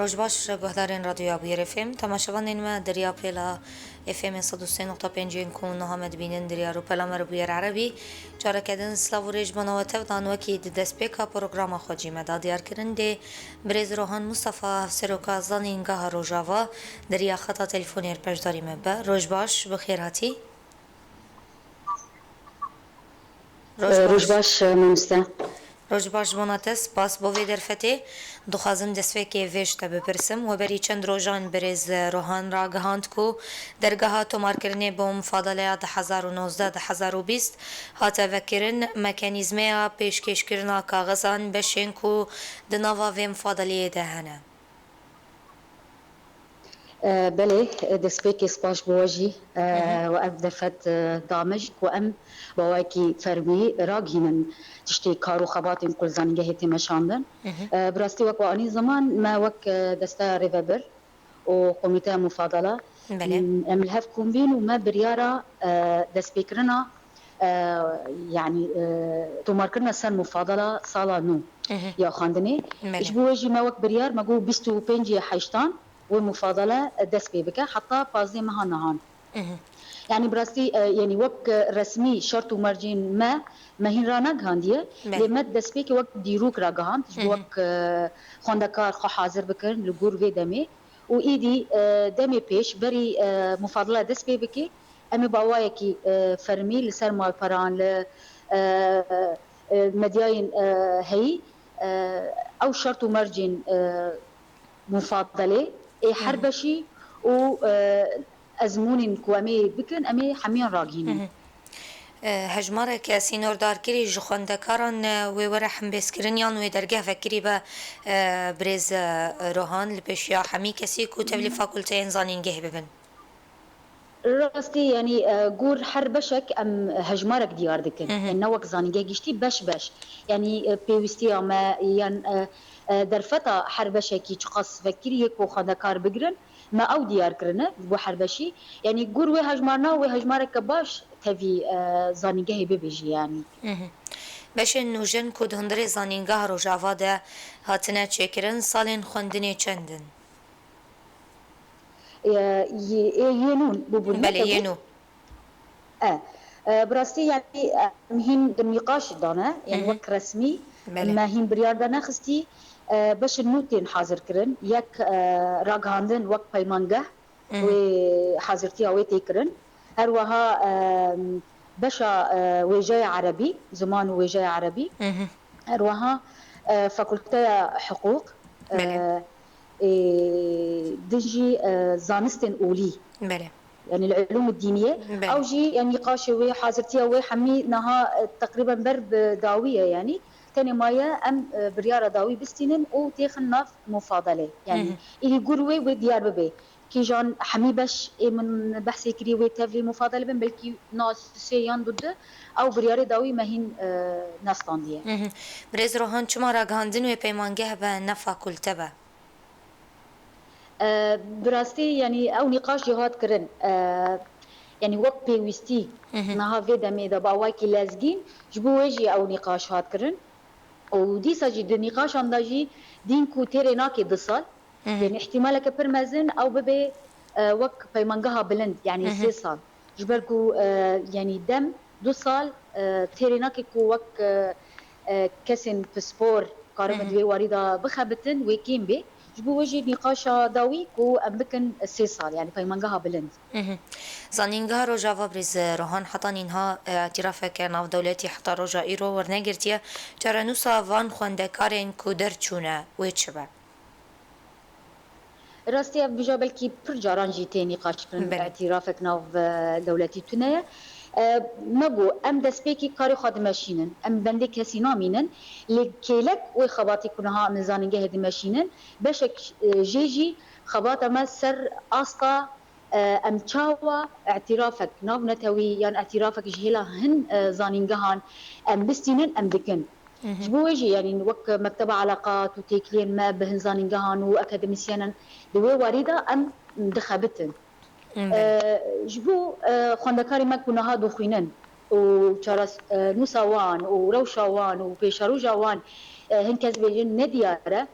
روش باش گهدارین رادیو ابویر افم تماشاوانین ما دریا پیلا افم 103.5 نكون نهامد بینن دریا رو پیلا مربویر عربی چاره کدن سلاوریج بناوته و دانوکی دست پیکا پروگرام خودجی مدا دیار کرنده برز روحان مصطفى سروکا زانینگاه روجاوا دریا خطا تلفونیر پش داریم با روش باش بخیر هاتی روش باش مامستا روز باش بوناته سپاس بو وی درفته دخوازم دسوکی ویش تا بپرسم و بری چند روزان برز روحان را گهاند کو درگاه تومار کرنه با مفاضله 2019 2020 هات وکرن مکانیزمه پیشکش کرنا کاغذان بشین کو دنوا و مفاضله دهنه بله دسبيكي سباش بواجي وأم دفت دامج وأم بواكي فرمي راجينا تشتي كارو خباتين كل زانجه هتي مشاندن براستي وك واني زمان ما وك دستا ريفابر وكوميتي مفاضلة بله ام الهف كومبين وما بريارة دسبيكرنا يعني تماركرنا سن مفاضلة صالة نو يا خاندني بله ايش بواجي ما وك بريار ما جو بيستو بينجي حيشتان ومفاضله دست بي بك حتى بازي مها نهان يعني براستي يعني وك رسمي شرط ومرجين ما هين رانا غانديه بله لما دست بي وك ديروك را غاند وك خوندكار خو حاضر بكن لغور في دمي وايدي دمي بيش بري مفاضله دست بي بك امي باوايكي فرمي لسر مال فران ل مدياين هي او شرط ومرجين مفاضله حربشي و ازمون كوامي بكن امي حميان راجين هجماره که سینور دار کری جخونده کاران و ورحم بسکرین یان و درگه فکری با برز روحان لپشیا حمی کسی کو تبلی فاکولته انزانین گه ببن راستي يعني جور حربشك ام هجمارك ديار دكن يعني نوك زانيجي جشتي باش يعني بيوستي ما يعني درفتا حربشكي تقص فكري يكو خدكار بقرن ما او ديار كرنا بو حربشي يعني جور وي هجمارنا وي هجمارك باش تفي زانيجي ببيجي يعني بشه نوجن کد هندر زانینگاه رو جاوا ده هاتنه چکرن سالین خوندنی چندن ينون بوبون بله ینو براستي يعني مهين النقاش دانا يعني وك رسمي بله ما هين بريار دانا خستي باش النوتين حاضر كرن يك راغاندن وك بايمانجه وحاضرتي او تيكرن هروها باشا وجاي عربي زمان وجاي عربي هروها فاكولتي حقوق بله دجي زانستن اولي بله يعني العلوم الدينيه او بله جي يعني نقاش وي حاضرتي وي حمي نها تقريبا برب داويه يعني تاني مايا ام برياره داوي بستينن او تيخن ناف مفاضله يعني اللي قروي وديار ببي كي جان حمي باش من بحث كري وي تافي مفاضله بن بلكي ناس سيان ضد او برياره داوي ما هين ناس طانديه برز روحان چما را گاندن و پیمانگه به نفا کلتبه براستي يعني او نقاش جهات كرن يعني وقت بيوستي نها في دمي دا باواكي لازقين جبو وجي او نقاش هات كرن ودي ساجي دي نقاش انداجي دين كو تيري ناكي دصال يعني احتمالك برمزن او ببي وك بيمانجها بلند يعني 3 سال جبركو يعني دم 2 سال تيري ناكي كو وك كسن في سبور قارمة دوي واريدا بخبتن ويكيم بي جبو وجه نقاشا داوي كو أمبكن 3 سال يعني فايمانجها بلند زانینگاه رو جاوا برز روحان حتى اینها اعتراف که ناو دولتی حتی روژا ایرو ورنگرتیه چرا نوسا وان خونده کارین کودر چونه و چبه راستي بجا بلكي برجاران جيتي نقاش كرن بله اعترافك ناو دولتي تنايا مگو ام دسپیکی کاری خود ماشینن ام بنده کسی نامینن لکیلک و خباتی کنها مزاننگه هدی ماشینن بشک جيجي خبات ما سر استا ام تشاوا اعترافك ناو نتوي يعني اعترافك جهلا هن زانينجهان ام بستينن ام دكن جبوجي يعني وك مكتب علاقات وتيكلين ما بهن زانينجهان واكاديميسيانا دوي وريده ام دخبتن بله جبو خوندکاری ما کنها دخوینن و چارس نوساوان و روشاوان و پیشارو جوان هن کس بیجن ندیاره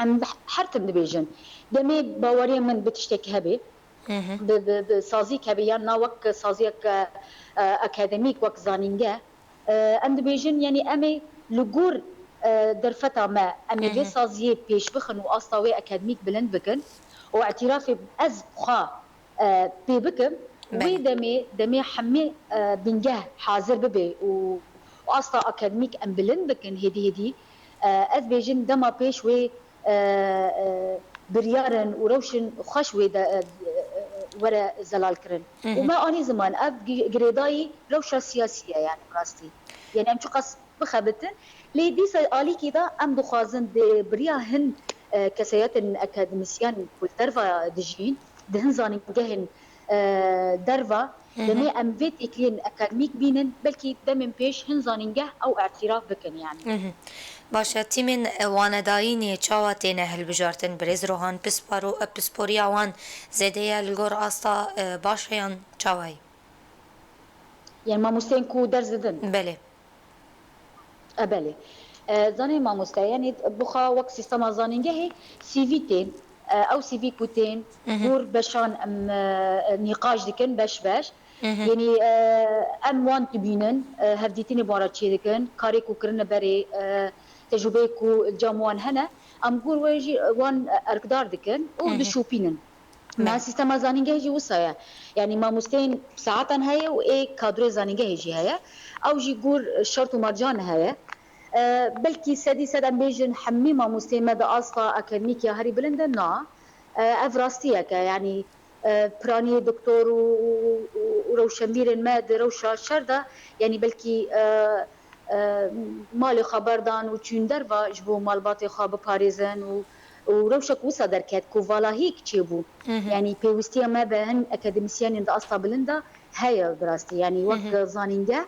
ام حرتم دبيجن دمي باوري من بتشتك هبي بسازيك هبي يعني وك سازيك اكاديميك وك زانينجا ام دبيجن يعني امي لجور درفتا ما امي في سازيه بيش بخن واصطوي اكاديميك بلند بكن واعترافي باز بخا بي بكم بله دمي حمي بنجاه حاضر ببي واصلا اكاديميك ام بلند بكن هدي از بيجن دما بيش وي بريارن وروشن خشوي ورا زلال كرن وما اني زمان اب جريداي روشه سياسيه يعني براستي يعني ام قص بخبتن لي دي الي كده ام دخازن دي بريا هن كسيات اكاديميسيان كل درفا دجين دهن زاني جهن درفا دمي ام فيت اكلين اكاديميك بينن بلكي دمن بيش هن زانينجه او اعتراف بكن يعني باشا تيمين واندايني چاواتين هل بجارتن بريز روهان بسپوريا وان زيدية الگور آستا باشيان چاوي يعني ما مستين كو درز دن بله بله زاني ما مستين يعني بخا وقت سيستما زانينجه هي سي في تين او سي في كوتين بور بشان ام نقاش دكن باش يعني ام وان تبينن هفديتيني بارا تشي دكن كاريكو كرنا بري تجربيكو الجاموان هنا ام بور ويجي وان اركدار دكن ودشوبينن ما سيستما زانينجه هيجي وصايا يعني ما مستين ساعات هي وايه كادري زانينجه هيجي هيا او جي جور شرط ومرجان هيا بلكي سدي سد بيجن حمي ما مستين مدى اصلا اكاديميك يا هاري بلندن نا افراستيك يعني براني دكتور وروشنبير الماد روشا شرده يعني بلكي مالي خبردان وچون دروا جبو مالباتي خاب باريزن وروشك وسا دركات كوفالا هيك تشيبو يعني بيوستيا ما بهن اكاديميسيان عند اصلا بلندا هيا دراستي يعني وك زانينجا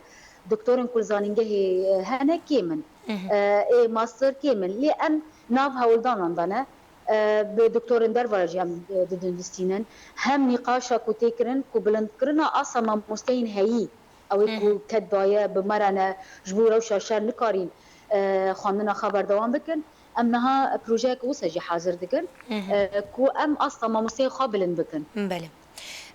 دكتورن كل زانينجا هنا كيمن اي ماستر كيمن لان ناف هولدان عندنا بدكتورن دروا جام ددنستينن هم نقاشا كو تيكرن كو بلند كرنا اصلا مستين هي او كو كدايه بمرنا جبوره وشاشر نكارين خاننا خبر دوام بكن امنها بروجيك وسجي حاضر دكن كو ام اصلا ما مستي قابلن بكن بله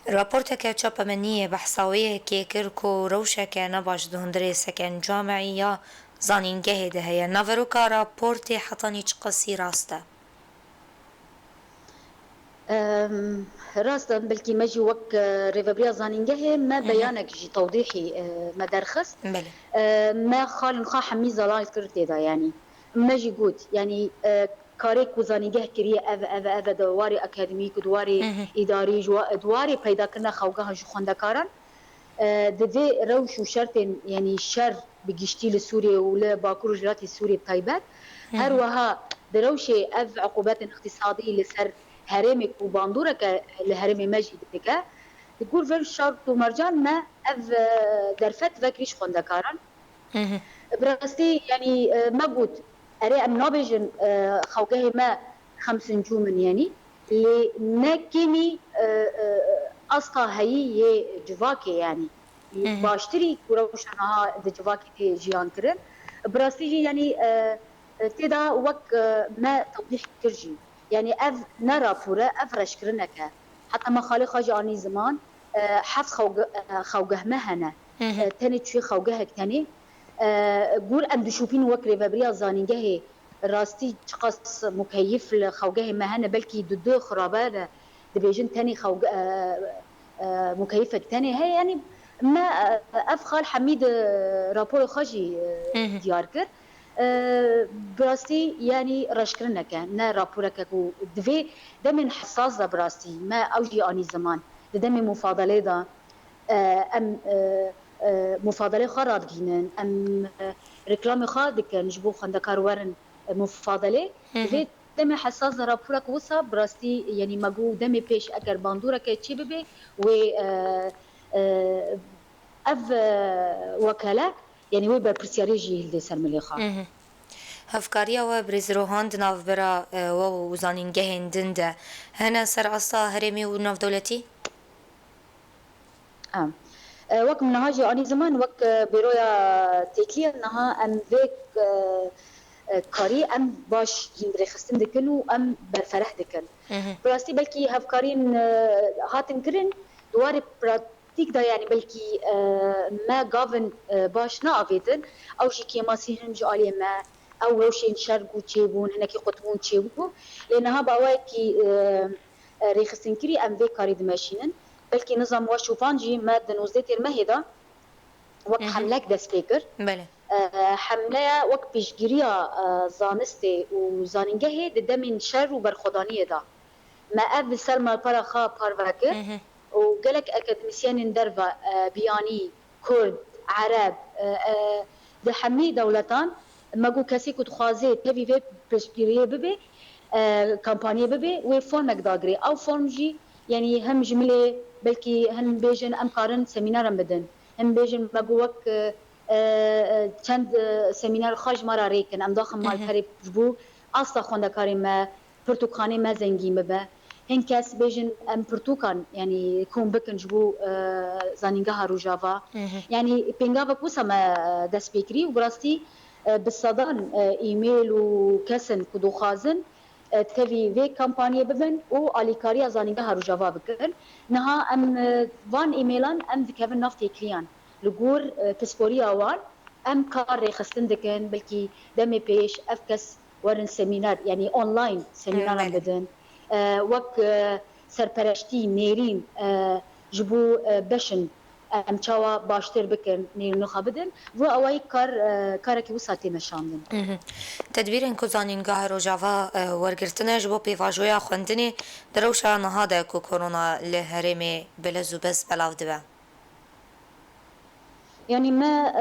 راپورتك چاپ منیه بحثاویه که کرکو روشک نباش دهندره سکن جامعی یا زانینگه ده هیا نوروکا راپورت حتانی چه قصی راسته راستا بلكي ماجي وك ريفابريا زانينجه ما بيانك جي توضيحي ما درخص بله ما خال نخا حمي زلال كرتي دا يعني ماجي قوت يعني كاريك وزانينجه كريه اف دواري اكاديميك دواري اداري دواري بيدا كنا خوغها جو خوندكارن دفي روش وشرط يعني شر بجشتي لسوريا ولا باكور جراتي سوريا بتايبات هروها دروشي اف عقوبات اقتصاديه لسر هرمك وباندورك لهرم مجد دكا تقول في الشرط ومرجان ما اف درفت فكريش خوندكارن براستي يعني ما قلت اري ام نوبيجن خوجه ما 5 نجوم يعني اللي نكني اصلا هي جواكي يعني باشتري كروشنها جواكي دي جيان كرن براستي يعني تدا وك ما توضيح كرجي يعني اف نرى فورا افرش كرنك حتى ما خالي خاجي اني زمان حفظ خوجه مهنا تاني تشي خوجه تاني قول ام دشوفين وكري فابريا زانينجه راستي تقص مكيف لخوجه مهنا بلكي دو خرابه دبيجن تاني خوج مكيفك تاني هي يعني ما افخال حميد رابور خاجي دياركر براستي يعني رشكرنك نا رابورك كو دفي دمن حساس براستي ما اوجي اني زمان دمن مفاضله دا ام مفاضله خراد جينن ام ريكلام خاد كان جبو خندكار ورن مفاضله دفي دم حساس رابورك وصا براستي يعني ماغو دم بيش اگر باندورك تشي ببي و اف وكاله يعني وي برسياريجي هلدي سرملي خا هفکاریا و برزروهاند ناو برا و زانینگه هندنده هنا سر اصلا هرمی و ناو دولتی؟ وك من هاجي اني زمان وك بيرويا تيكلي انها ام فيك کاری ام باش جین رخصتن دکن و ام برفرح دکن براستی بلکی هفکارین هاتن کرن دوار پراتیک دا یعنی بلکی ما گاون باش ناویدن او جی که ماسی هنج آلی ما او روشین شرگو چیبون هنکی قطبون چیبو لانها باوای کی رخصتن کری ام وی کاری دمشینن بلکی نظام واشوفان جی ما دنوزده تیر مهدا وقت حملك دست فكر بله حمله وقت پیشگیری زانسته و زانینگه ده دمین شر و برخودانی دا ما اف سر مالپارا خا پاروکر و گلک اکادمیسیان دروا بیانی کرد عرب ده همه دولتان مگو کسی که تخوازه تبی و پیشگیری ببه کمپانی ببه و فرمک داگری او فرم جی یعنی هم جمله بلکی هم بیجن ام کارن سمینارم بدن هم بیجن مگو وک چند سمینار خارج مرا ریکن ام داخل مال پری بو اصلا خوندکاری ما پرتوکانی ما زنگی مبه هن کس بیجن ام پرتوکان یعنی کون بکن جبو زانینگه ها روجاوا یعنی پینگاوا کوسا ما دست بکری و براستی بالصدان ایمیل و کسن کدو خازن تبي في كامبانيا ببن و اليكاريا زانيغا هروجافا بكن نها ام وان ايميلان ام ذكفن نفتي كليان لغور تسبوريا وان ام كار خستن دكن بلكي دمي بيش افكس ورن سيمينار يعني اونلاين سيمينار بدن وك سرپرشتي ميرين جبو بشن ام چاوا باشتر بکن نیرو نخابدن و اوای کارکی وساتی نشاندن تدبیر کو زانینگاه روجاوا ورگرتنه جبو پیواجویا خوندنی دروشا نهاده کو کرونا لهرم بلزو بس بلاو دبا يعني ما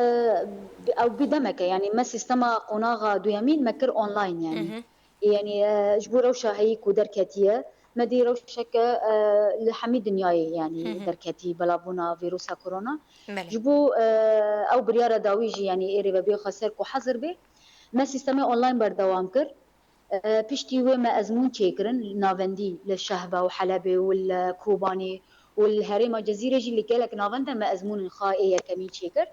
او بدمك يعني ما سيستما قناغا دويامين مكر اونلاين يعني جبو روشا هيك ودركاتيه ما دي روشك لحمي دنياي يعني دركاتي بلابونا فيروسا كورونا جبو او بريارة داويجي يعني ايري ببيو خسر كو حظر بي ما سيستما اونلاين بردوام كر بيشتي وما ازمون تشيكرن نافندي للشهبة وحلبة والكوباني والهريمة جزيرة جي اللي كالك نافندا ما ازمون خائية كمين تشيكر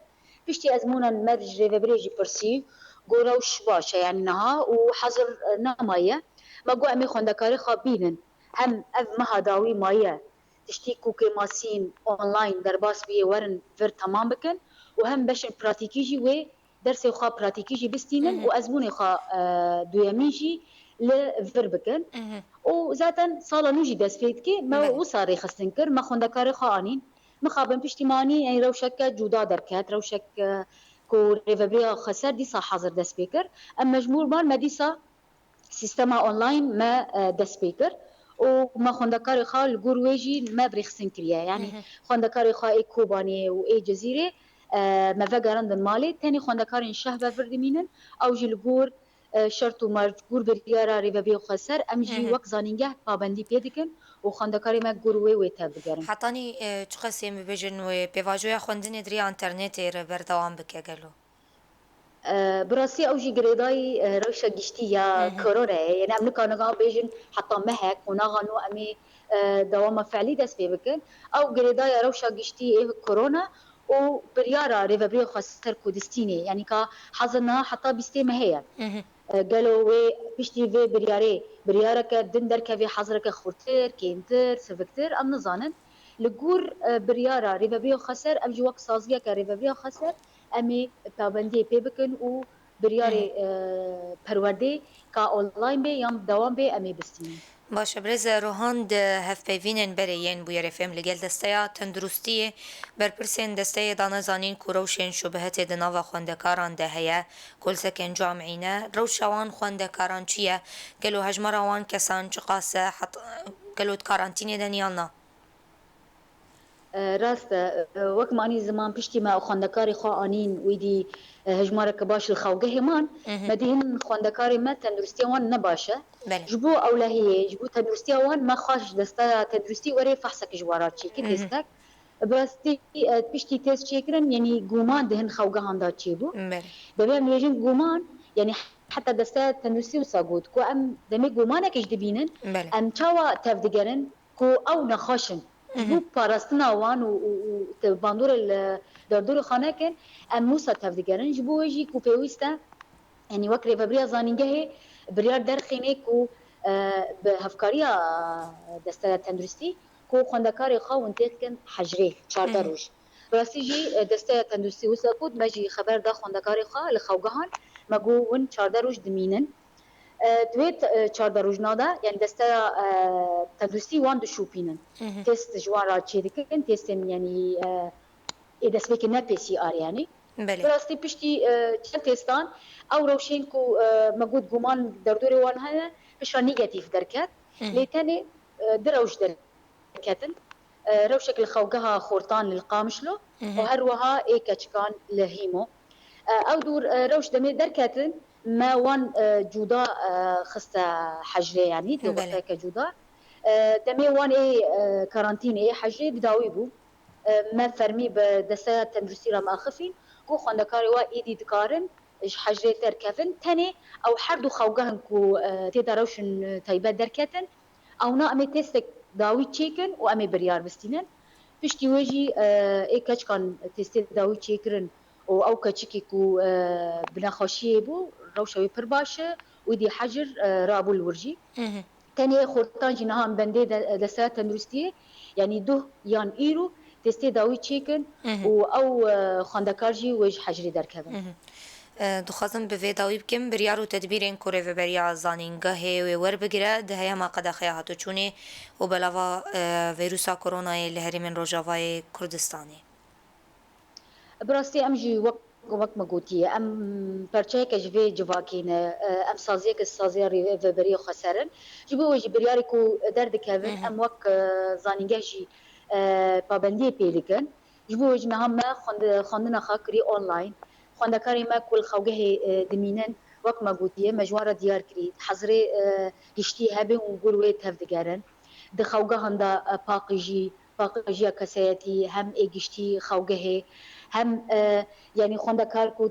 بيشتي ازمونا مرج ريفابريجي برسي قوروش باشا يعني نها وحظر نامايا ما قو امي خوندكاري خابينن هم اف مهداوي مايا تشتي كوكي ماسين اونلاين درباس بيه ورن فر تمام بكن وهم بشن براتيكيجي و درسي خا براتيكيجي بستينن وازموني خا دوياميجي لفر بكن وزاتن صالا نوجي دست فيدكي ما وصاري خستنكر ما خوندكاري خا انين مخابن پشتیمانی يعني روشك جودا دركات روشك كو ريفابريا خسر ديسا حاضر دست بيكر اما مجموع بار ما ديسا سيستما اونلاين ما دست بيكر وما خوندكاري خا الجورويجي ما بريخسن كريا يعني خوندكاري خا اي كوباني و اي جزيره ما فقرند المالي تاني خوندكاري شهبه فردمينن او جي الجور شرط و مرجور بريارا ريفابيو خسر امجي وقت زانينجه پابندي بيدكن و خوندكاري ما جوروي ويتا بگرن حتاني چقسي مبيجن و بيواجويا خوندني دري انترنت بردوام بك قالو براسي اوجي جريداي روشا جشتي يا كورونا يعني امن كانوا بيجن حتى مهك ونغنو امي دوام فعلي دس بيبكن او جريداي روشا جشتي ايه كورونا وبريارا ريفابريو خسر كودستيني يعني كا حظنا حتى بيستي مهيا قالوا وي بيشتي في بريارك دندر كفي حظرك خورتر كينتر سفكتر ام نظانن لجور بريارا ريفابريو خسر ام جوك سازيا كريفابريو خسر امي پابندی پی بکن و بریاری پرورده که اونلاین به یا دوام به امی بستیم باشه برز روحان ده هفپیوینن برین بویر فهم لگل دستیا تندرستیه برپرسین دستیا دانا زانین کو روشن شبهت دناوا خوندکاران ده هیا کل سکن جامعینه روشوان خوندکاران چیه گلو هجمروان کسان چقاسه حت گلو کارانتینی دنیالنا راست وەک مانی زمان پشتی ما خوندەکاری خوا ئانین ویدی هژمارەکە باش خەوگە هێمان مەدیهن خوندەکاری مە تەندروستیەوان نەباشە ji bo ewlehiyê ji bo tenduristiya wan me xweş desta tenduristî werê fehsekî ji wara çêkî têstek bi rastî piştî têst çêkirin yanî guman dihin xewgehan da çêbû divê em bêjin guman yanî heta desta tenduristî wisa got ku em demê gumanekê ji dibînin em çawa tev digerin ku ew nexweşin بو پاراستنا وان و باندور دردور خانه کن ام موسا تفدگرن جبو ویجی کو پیوسته يعني وكري ببريا زانينجه بريار درخيني كو بهفكاريا دستا تندرستي كو خندكاري خاون تيتكن حجري شاردروج راسي جي دستا تندرستي وساكود ماجي خبر دا خندكاري خا لخوجهان ماجو ون شاردروج دمينن دويت شاردروج نادا يعني دستا تندرستي وان دشوبينن تيست جوارا تشيدكن تيستن يعني إذا سبيكنا بي سي آر يعني بله براستي بشتي تستان او روشين كو موجود جمان دردوري وان هذا بشرا نيجاتيف دركات ليتاني دروش دركاتن روشك الخوجها خورطان للقامشلو وهروها ايكاتشكان لهيمو او دور روش دمي دركاتن ما وان جودا خستا حجري يعني دو بله غفاك جودا دمي وان اي كارانتين اي حجري بداوي بو ما فرمي بدسا تندرسي ما خفين كو خندكاري وا ايدي دكارن اش حجري تركفن تاني او حردو خوجهن كو تيداروشن تايبات دركتن او نا امي تيستك داوي تشيكن و امي بريار بستينن بشتي وجي اي كاش كان تيستي داوي تشيكرن او كاتشيكي كو بنا خوشيه بو روشوي برباشه ودي حجر رابو الورجي تاني خورتان جناها بندي دسا تندرستي يعني دو يان ايرو تستي داوي تشيكن او خاندكارجي وج حجري دركبن دخوازم به داوی بکم بریار و تدبیرین کوره و بریا زانینگاه و ور بگیره ده هیا ما قد خیا هاتو چونه و بلاوا ویروسا کرونا لهری من روجاوای کردستانی براستي امجي وقت ما قوتي ام برشاك جفي جواكين ام سازيك السازياري بريو خسرن جبو وجي برياريكو درد كافن ام وق زانينجاجي بابندي بيلكن جبو وجي مهمة خندنا خاكري اونلاين خندكاري ما كل خوجه دمينن وقت ما قوتي مجوارة ديار كريد حزري قشتي هبه ونقول ويت هفدقارن دخوجه هندا باقي كسيتي هم اجشتي خوجه هم يعني خندكار كو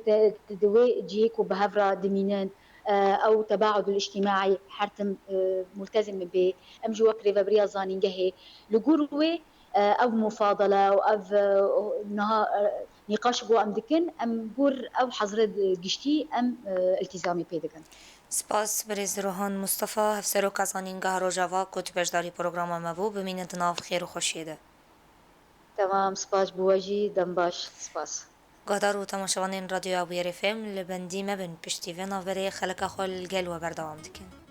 تدوي جيكو بهفرا دمينان او تباعد الاجتماعي حرتم ملتزم به ام جوا كريفا بريا زانينجه لجوروي او مفاضله او نها نقاش بو ام دكن ام بور او حضرت قشتي ام التزامي بيدكن سپاس بریز روحان مصطفى هفسرو کازانینگاه روجاوا کت بجداری پروگراما مبو بمینت ناف خیر و خوشیده تمام سپاس بواجي دمباش سپاس گادار و تماشاوانین رادیو ابو یر فم لبندی مبن پشتی و ناوری خلق خال گل و بردوام دکن